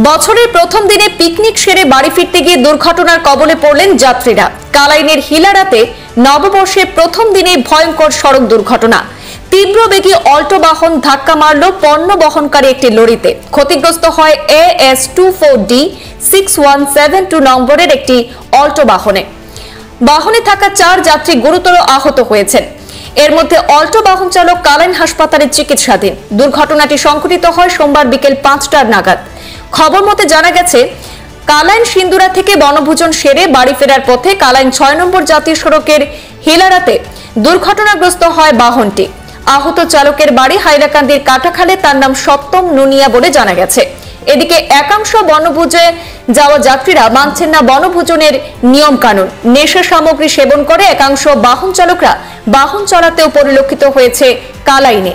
বছরের প্রথম দিনে পিকনিক সেরে বাড়ি ফিরতে গিয়ে দুর্ঘটনার কবলে পড়লেন যাত্রীরা। কালাইনের হিলারাতে নববর্ষের প্রথম দিনে ভয়ঙ্কর সড়ক দুর্ঘটনা। তীব্র বেগে অল্টো বাহন ধাক্কা মারল পণ্য বহনকারী একটি লরিতে। ক্ষতিগ্রস্ত হয় AS24D 6172 নম্বরের একটি অল্টো বাহনে থাকা 4 যাত্রী গুরুতর আহত হয়েছেন। এর মধ্যে অল্টো বাহন চালক কালাইন হাসপাতালে চিকিৎসাধীন। দুর্ঘটনাটি সংঘটিত হয় সোমবার বিকেল 5টা নাগাদ। খবর মতে জানা গেছে, কালাইন সিন্দুরা থেকে বনভোজন সেরে বাড়ি ফেরার পথে কালাইন 6 নম্বর জাতীয় সড়কের হিলারাতে দুর্ঘটনাগ্রস্ত হয় বাহনটি। আহত চালকের বাড়ি হাইলাকান্দির কাটাখালে, তার নাম সপ্তম নুনিয়া বলে জানা গেছে। এদিকে একাংশ বনভোজে যাওয়া যাত্রীরা মানছেন না বনভোজনের নিয়ম কানুন। নেশা সামগ্রী সেবন করে একাংশ বাহন চালকরা বাহন চালাতেও পরিলক্ষিত হয়েছে কালাইনে।